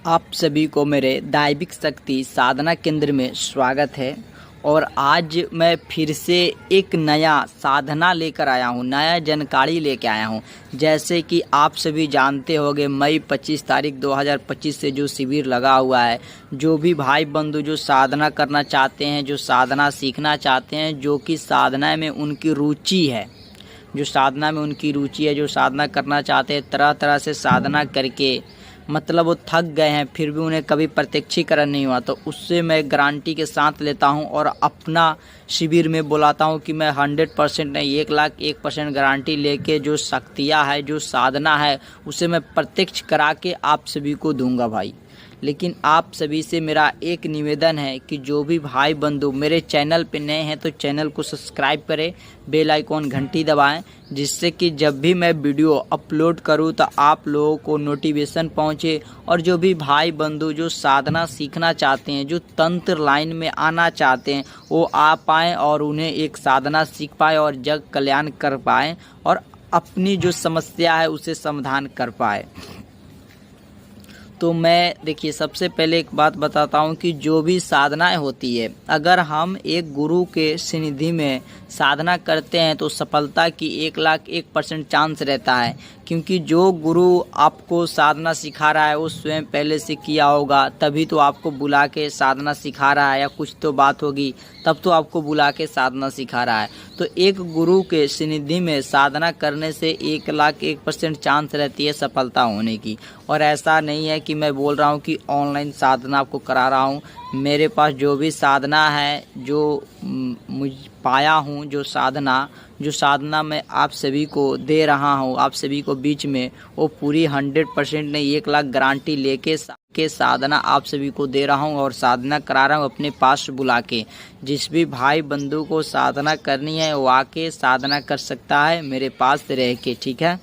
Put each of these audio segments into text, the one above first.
आप सभी को मेरे दैविक शक्ति साधना केंद्र में स्वागत है। और आज मैं फिर से एक नया साधना लेकर आया हूँ, नया जानकारी लेकर आया हूँ। जैसे कि आप सभी जानते होंगे, मई 25 तारीख 2025 से जो शिविर लगा हुआ है, जो भी भाई बंधु जो साधना करना चाहते हैं, जो साधना सीखना चाहते हैं, जो कि साधना में उनकी रुचि है, जो साधना में उनकी रुचि है, जो साधना करना चाहते हैं, तरह तरह से साधना करके मतलब वो थक गए हैं, फिर भी उन्हें कभी प्रत्यक्षीकरण नहीं हुआ, तो उससे मैं गारंटी के साथ लेता हूं और अपना शिविर में बुलाता हूं कि मैं 100% नहीं 1,01% गारंटी लेके जो शक्तियां है, जो साधना है, उसे मैं प्रत्यक्ष करा के आप सभी को दूंगा भाई। लेकिन आप सभी से मेरा एक निवेदन है कि जो भी भाई बंधु मेरे चैनल पे नए हैं तो चैनल को सब्सक्राइब करें, बेल आइकॉन घंटी दबाएं, जिससे कि जब भी मैं वीडियो अपलोड करूं तो आप लोगों को नोटिफिकेशन पहुंचे। और जो भी भाई बंधु जो साधना सीखना चाहते हैं, जो तंत्र लाइन में आना चाहते हैं, वो आ पाएँ और उन्हें एक साधना सीख पाए और जग कल्याण कर पाएँ और अपनी जो समस्या है उसे समाधान कर पाए। तो मैं देखिए, सबसे पहले एक बात बताता हूँ कि जो भी साधनाएं होती है, अगर हम एक गुरु के सानिध्य में साधना करते हैं तो सफलता की 1,01% चांस रहता है। क्योंकि जो गुरु आपको साधना सिखा रहा है वो स्वयं पहले से किया होगा, तभी तो आपको बुला के साधना सिखा रहा है, या कुछ तो बात होगी तब तो आपको बुला के साधना सिखा रहा है। तो एक गुरु के सानिध्य में साधना करने से 1,01% चांस रहती है सफलता होने की। और ऐसा नहीं है कि मैं बोल रहा हूँ कि ऑनलाइन साधना आपको करा रहा हूँ। मेरे पास जो भी साधना है, जो मुझ पाया हूँ, जो साधना मैं आप सभी को दे रहा हूँ, आप सभी को बीच में, वो पूरी 100% नहीं 1,00,000 गारंटी लेके के साधना आप सभी को दे रहा हूँ और साधना करा रहा हूँ अपने पास बुला के। जिस भी भाई बंधु को साधना करनी है वो आके साधना कर सकता है मेरे पास रह के, ठीक है।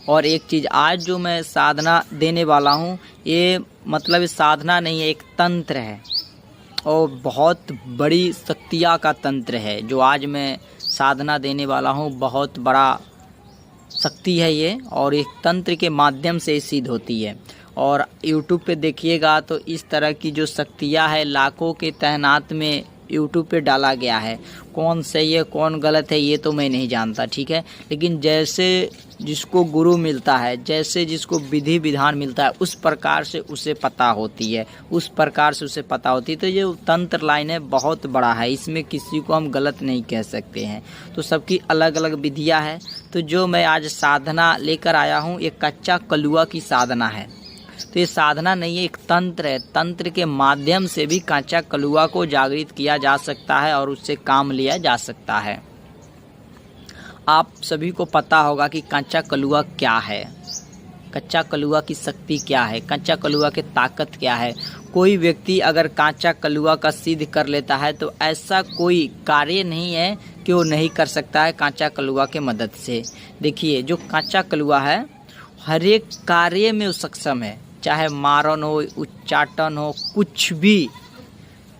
और एक चीज़, आज जो मैं साधना देने वाला हूँ, ये मतलब साधना नहीं है, एक तंत्र है और बहुत बड़ी शक्तियाँ का तंत्र है जो आज मैं साधना देने वाला हूँ। बहुत बड़ा शक्ति है ये, और एक तंत्र के माध्यम से सिद्ध होती है। और YouTube पे देखिएगा तो इस तरह की जो शक्तियाँ है लाखों के तैनात में YouTube पे डाला गया है। कौन सही है कौन गलत है ये तो मैं नहीं जानता, ठीक है। लेकिन जैसे जिसको गुरु मिलता है, जैसे जिसको विधि विधान मिलता है, उस प्रकार से उसे पता होती है, उस प्रकार से उसे पता होती है। तो ये तंत्र लाइन है, बहुत बड़ा है, इसमें किसी को हम गलत नहीं कह सकते हैं। तो सबकी अलग अलग विधियाँ है। तो जो मैं आज साधना लेकर आया हूँ, ये कच्चा कलुआ की साधना है। तो ये साधना नहीं है, एक तंत्र है। तंत्र के माध्यम से भी कांचा कलुआ को जागृत किया जा सकता है और उससे काम लिया जा सकता है। आप सभी को पता होगा कि कांचा कलुआ क्या है, कच्चा कलुआ की शक्ति क्या है, कच्चा कलुआ की ताकत क्या है। कोई व्यक्ति अगर कांचा कलुआ का सिद्ध कर लेता है तो ऐसा कोई कार्य नहीं है कि वो नहीं कर सकता है कांचा कलुआ के मदद से। देखिए, जो कांचा कलुआ है हर एक कार्य में वो सक्षम है, चाहे मारन हो, उच्चाटन हो, कुछ भी,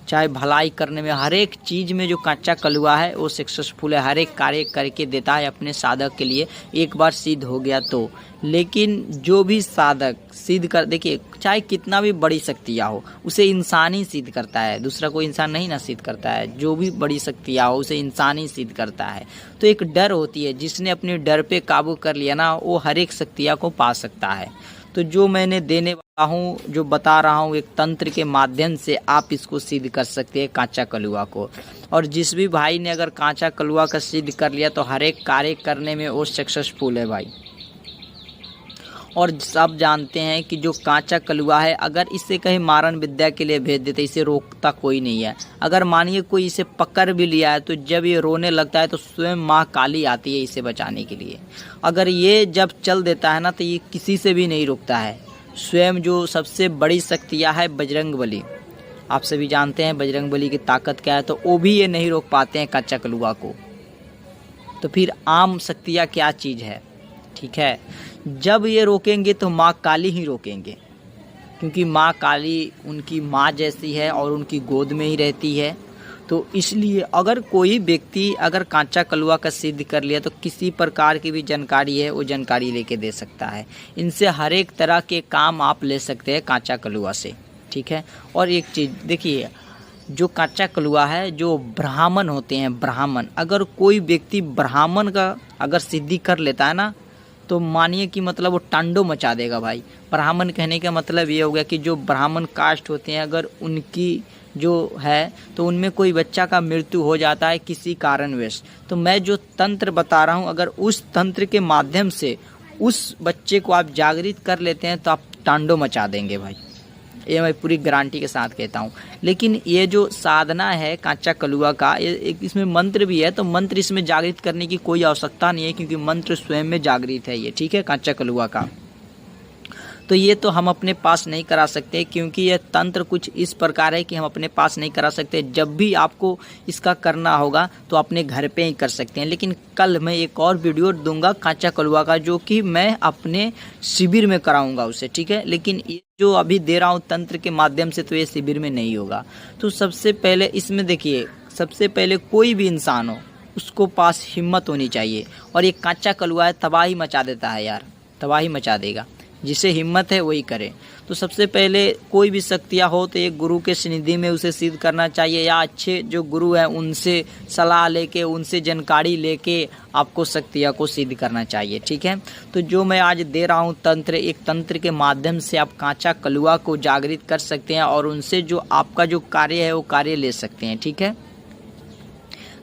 चाहे भलाई करने में, हर एक चीज़ में जो कांचा कलुआ है वो सक्सेसफुल है, हर एक कार्य करके देता है अपने साधक के लिए, एक बार सिद्ध हो गया तो। लेकिन जो भी साधक सिद्ध कर, देखिए चाहे कितना भी बड़ी शक्तियाँ हो, उसे इंसान ही सिद्ध करता है, दूसरा कोई इंसान नहीं ना सिद्ध करता है। जो भी बड़ी शक्तियाँ हो उसे इंसान ही सिद्ध करता है। तो एक डर होती है, जिसने अपने डर पे काबू कर लिया ना, वो हर एक शक्तियाँ को पा सकता है। तो जो मैंने देने वाला हूँ, जो बता रहा हूँ, एक तंत्र के माध्यम से आप इसको सिद्ध कर सकते हैं कांचा कलुआ को। और जिस भी भाई ने अगर कांचा कलुआ का सिद्ध कर लिया तो हर एक कार्य करने में वो सक्सेसफुल है भाई। और सब जानते हैं कि जो कांचा कलुआ है, अगर इसे कहीं मारन विद्या के लिए भेज देते, इसे रोकता कोई नहीं है। अगर मानिए कोई इसे पकड़ भी लिया है तो जब ये रोने लगता है तो स्वयं माँ काली आती है इसे बचाने के लिए। अगर ये जब चल देता है ना तो ये किसी से भी नहीं रुकता है। स्वयं जो सबसे बड़ी शक्तियाँ है बजरंगबली, आप सभी जानते हैं बजरंगबली की ताकत क्या है, तो वो भी ये नहीं रोक पाते हैं कांचा कलुआ को। तो फिर आम शक्तियाँ क्या चीज़ है, ठीक है। जब ये रोकेंगे तो माँ काली ही रोकेंगे, क्योंकि माँ काली उनकी माँ जैसी है और उनकी गोद में ही रहती है। तो इसलिए अगर कोई व्यक्ति अगर कांचा कलुआ का सिद्ध कर लिया तो किसी प्रकार की भी जानकारी है वो जानकारी लेके दे सकता है। इनसे हर एक तरह के काम आप ले सकते हैं कांचा कलुआ से, ठीक है। और एक चीज़ देखिए, जो कांचा कलुआ है, जो ब्राह्मण होते हैं, ब्राह्मण, अगर कोई व्यक्ति ब्राह्मण का अगर सिद्धि कर लेता है ना, तो मानिए कि मतलब वो टांडो मचा देगा भाई। ब्राह्मण कहने का मतलब ये हो गया कि जो ब्राह्मण कास्ट होते हैं, अगर उनकी जो है तो उनमें कोई बच्चा का मृत्यु हो जाता है किसी कारणवश, तो मैं जो तंत्र बता रहा हूँ, अगर उस तंत्र के माध्यम से उस बच्चे को आप जागृत कर लेते हैं तो आप टांडो मचा देंगे भाई, ये मैं पूरी गारंटी के साथ कहता हूँ। लेकिन ये जो साधना है कांचा कलुआ का, एक इसमें मंत्र भी है, तो मंत्र इसमें जागृत करने की कोई आवश्यकता नहीं है, क्योंकि मंत्र स्वयं में जागृत है ये, ठीक है, कांचा कलुआ का। तो ये तो हम अपने पास नहीं करा सकते, क्योंकि ये तंत्र कुछ इस प्रकार है कि हम अपने पास नहीं करा सकते। जब भी आपको इसका करना होगा तो अपने घर पे ही कर सकते हैं। लेकिन कल मैं एक और वीडियो दूंगा कांचा कलुआ का, जो कि मैं अपने शिविर में कराऊंगा उसे, ठीक है। लेकिन ये जो अभी दे रहा हूँ तंत्र के माध्यम से, तो ये शिविर में नहीं होगा। तो सबसे पहले इसमें देखिए, सबसे पहले कोई भी इंसान हो उसको पास हिम्मत होनी चाहिए। और ये कांचा कलुआ है, तबाही मचा देता है यार, तबाही मचा देगा। जिसे हिम्मत है वही करे। तो सबसे पहले कोई भी शक्तियाँ हो तो एक गुरु के सनिधि में उसे सिद्ध करना चाहिए, या अच्छे जो गुरु हैं उनसे सलाह लेके, उनसे जानकारी लेके आपको शक्तियाँ को सिद्ध करना चाहिए, ठीक है। तो जो मैं आज दे रहा हूँ तंत्र, एक तंत्र के माध्यम से आप कांचा कलुआ को जागृत कर सकते हैं और उनसे जो आपका जो कार्य है वो कार्य ले सकते हैं, ठीक है।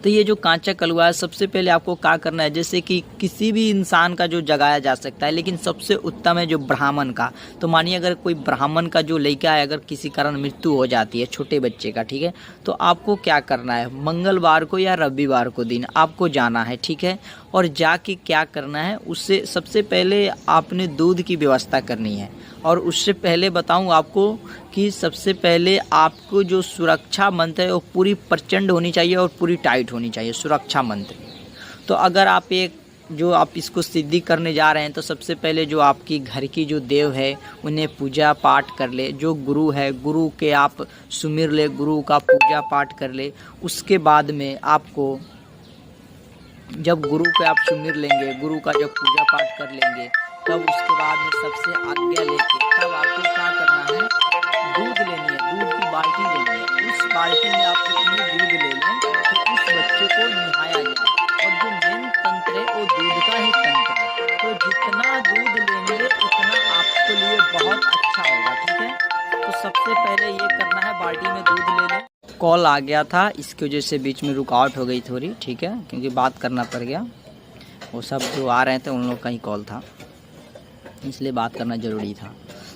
तो ये जो कांचा कलुआ है, सबसे पहले आपको क्या करना है, जैसे कि किसी भी इंसान का जो जगाया जा सकता है, लेकिन सबसे उत्तम है जो ब्राह्मण का। तो मानिए अगर कोई ब्राह्मण का जो लड़का है, अगर किसी कारण मृत्यु हो जाती है छोटे बच्चे का, ठीक है, तो आपको क्या करना है, मंगलवार को या रविवार को दिन आपको जाना है, ठीक है। और जाके क्या करना है, उससे सबसे पहले आपने दूध की व्यवस्था करनी है। और उससे पहले बताऊं आपको कि सबसे पहले आपको जो सुरक्षा मंत्र है वो पूरी प्रचंड होनी चाहिए और पूरी टाइट होनी चाहिए, सुरक्षा मंत्र। तो अगर आप एक जो आप इसको सिद्धि करने जा रहे हैं, तो सबसे पहले जो आपकी घर की जो देव है उन्हें पूजा पाठ कर ले। जो गुरु है, गुरु के आप सुमिर ले, गुरु का पूजा पाठ कर ले। उसके बाद में आपको जब गुरु के आप सुमिर लेंगे, गुरु का जब पूजा पाठ कर लेंगे, तब उसके बाद में सबसे आज्ञा लेके तब आपको क्या करना है, दूध लेनी है, दूध की बाल्टी लेनी है। उस बाल्टी में आप इतनी दूध ले लें कि उस बच्चे को नहाया जाए। और जो मेन तंत्र है वो दूध का ही तंत्र है। तो जितना दूध लेंगे उतना आपके लिए बहुत अच्छा होगा, ठीक है। तो सबसे पहले ये करना है, बाल्टी में दूध ले लें। कॉल आ गया था, इसकी वजह से बीच में रुकावट हो गई थोड़ी, ठीक है, क्योंकि बात करना पड़ गया। वो सब जो आ रहे थे उन लोग का ही कॉल था, इसलिए बात करना ज़रूरी था।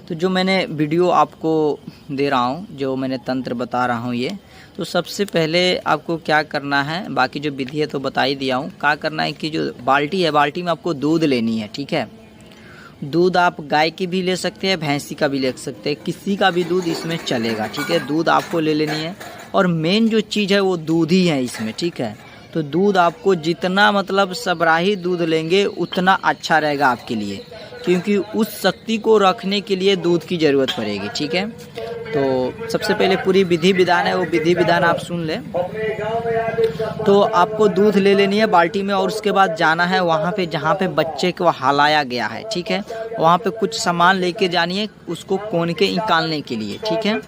तो जो मैंने वीडियो आपको दे रहा हूँ, जो मैंने तंत्र बता रहा हूँ ये, तो सबसे पहले आपको क्या करना है, बाकी जो विधि है तो बता ही दिया हूँ। क्या करना है कि जो बाल्टी है, बाल्टी में आपको दूध लेनी है, ठीक है। दूध आप गाय की भी ले सकते हैं, भैंसी का भी ले सकते हैं, किसी का भी दूध इसमें चलेगा, ठीक है। दूध आपको ले लेनी है और मेन जो चीज़ है वो दूध ही है इसमें, ठीक है। तो दूध आपको जितना मतलब सबराही दूध लेंगे उतना अच्छा रहेगा आपके लिए, क्योंकि उस शक्ति को रखने के लिए दूध की ज़रूरत पड़ेगी, ठीक है। तो सबसे पहले पूरी विधि विधान है, वो विधि विधान आप सुन लें। तो आपको दूध ले लेनी है बाल्टी में, और उसके बाद जाना है वहाँ पे जहाँ पे बच्चे को हलाया गया है, ठीक है। वहाँ पे कुछ सामान लेके जानी है उसको कोन के निकालने के लिए, ठीक है।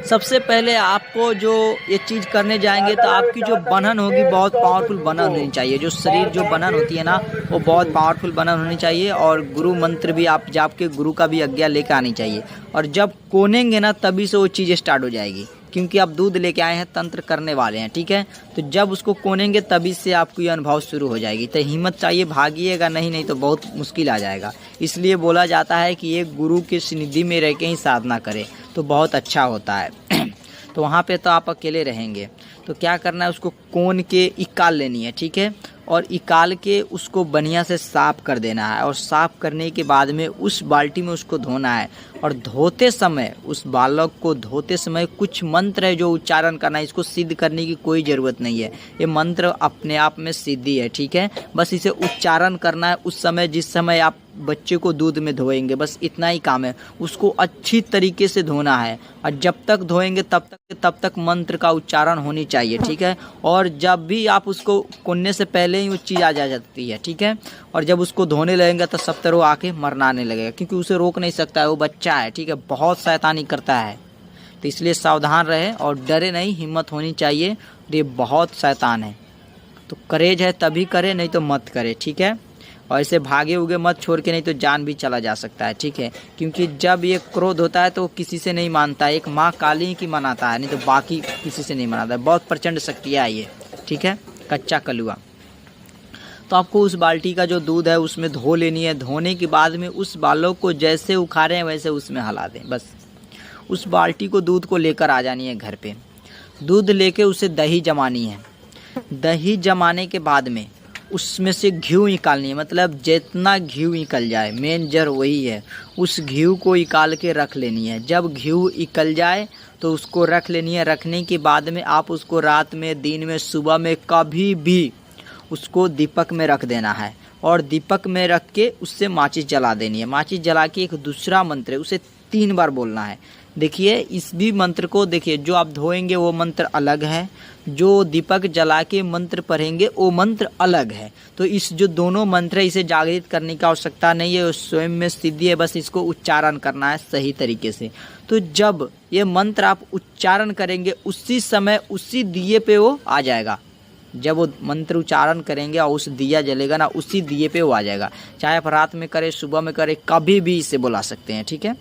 सबसे पहले आपको जो ये चीज़ करने जाएंगे तो आपकी जो बनन होगी बहुत पावरफुल बनन होनी चाहिए। जो शरीर जो बनन होती है ना, वो बहुत पावरफुल बनन होनी चाहिए। और गुरु मंत्र भी आप जाप के गुरु का भी आज्ञा लेकर आनी चाहिए। और जब कोनेंगे ना तभी से वो चीज़ स्टार्ट हो जाएगी, क्योंकि आप दूध लेके आए हैं, तंत्र करने वाले हैं, ठीक है। तो जब उसको कोनेंगे तभी से आपको ये अनुभव शुरू हो जाएगी। तो हिम्मत चाहिए, भागिएगा नहीं तो बहुत मुश्किल आ जाएगा। इसलिए बोला जाता है कि एक गुरु के सनिधि में रह के ही साधना करें तो बहुत अच्छा होता है। तो वहाँ पे तो आप अकेले रहेंगे, तो क्या करना है, उसको कोन के इकाल लेनी है, ठीक है। और इकाल के उसको बढ़िया से साफ़ कर देना है। और साफ़ करने के बाद में उस बाल्टी में उसको धोना है। और धोते समय, उस बालक को धोते समय कुछ मंत्र है जो उच्चारण करना है। इसको सिद्ध करने की कोई ज़रूरत नहीं है, ये मंत्र अपने आप में सिद्धि है, ठीक है। बस इसे उच्चारण करना है उस समय, जिस समय आप बच्चे को दूध में धोएंगे, बस इतना ही काम है। उसको अच्छी तरीके से धोना है और जब तक धोएंगे तब तक मंत्र का उच्चारण होनी चाहिए, ठीक है। और जब भी आप उसको कुनने से पहले ही वो चीज़ आ जाती है, ठीक है। और जब उसको धोने लगेंगे तो सब तरह आके मरनाने लगेगा, क्योंकि उसे रोक नहीं सकता है, वो बच्चा है, ठीक है, बहुत शैतानी करता है। तो इसलिए सावधान रहे और डरे नहीं, हिम्मत होनी चाहिए। ये बहुत शैतान है, तो करेज है तभी करे, नहीं तो मत करे, ठीक है। और ऐसे भागे उगे मत छोड़ के, नहीं तो जान भी चला जा सकता है, ठीक है। क्योंकि जब ये क्रोध होता है तो किसी से नहीं मानता है, एक माँ काली की मनाता है, नहीं तो बाकी किसी से नहीं मनाता है। बहुत प्रचंड शक्तियाँ है ये, ठीक है। कच्चा कलुआ। तो आपको उस बाल्टी का जो दूध है उसमें धो लेनी है। धोने के बाद में उस बालों को जैसे उखाड़े हैं वैसे उसमें हिला दें, बस। उस बाल्टी को दूध को लेकर आ जानी है घर पे। दूध लेके उसे दही जमानी है। दही जमाने के बाद में उसमें से घी निकालनी है, मतलब जितना घी निकल जाए, मेन जड़ वही है। उस घी को निकाल के रख लेनी है। जब घी निकल जाए तो उसको रख लेनी है। रखने के बाद में आप उसको रात में, दिन में, सुबह में, कभी भी उसको दीपक में रख देना है। और दीपक में रख के उससे माचिस जला देनी है। माचिस जला के एक दूसरा मंत्र है, उसे 3 बार बोलना है। देखिए इस भी मंत्र को देखिए, जो आप धोएंगे वो मंत्र अलग है, जो दीपक जला के मंत्र पढ़ेंगे वो मंत्र अलग है। तो इस जो दोनों मंत्र है इसे जागृत करने की आवश्यकता नहीं है, स्वयं में सिद्धि है, बस इसको उच्चारण करना है सही तरीके से। तो जब ये मंत्र आप उच्चारण करेंगे उसी समय उसी दिए पे वो आ जाएगा। जब वो मंत्र उच्चारण करेंगे और उस दिया जलेगा ना, उसी दिए पे वो आ जाएगा। चाहे आप रात में करें, सुबह में करें, कभी भी इसे बुला सकते हैं, ठीक है।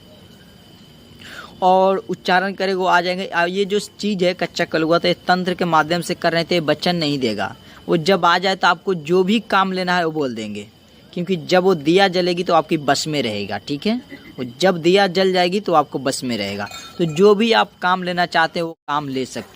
और उच्चारण करें वो आ जाएंगे। ये जो चीज़ है कच्चा कलुआ, तो तंत्र के माध्यम से कर रहे थे, बचन नहीं देगा। वो जब आ जाए तो आपको जो भी काम लेना है वो बोल देंगे, क्योंकि जब वो दिया जलेगी तो आपकी बस में रहेगा, ठीक है। वो जब दिया जल जाएगी तो आपको बस में रहेगा। तो जो भी आप काम लेना चाहते हैं वो काम ले सकते हैं।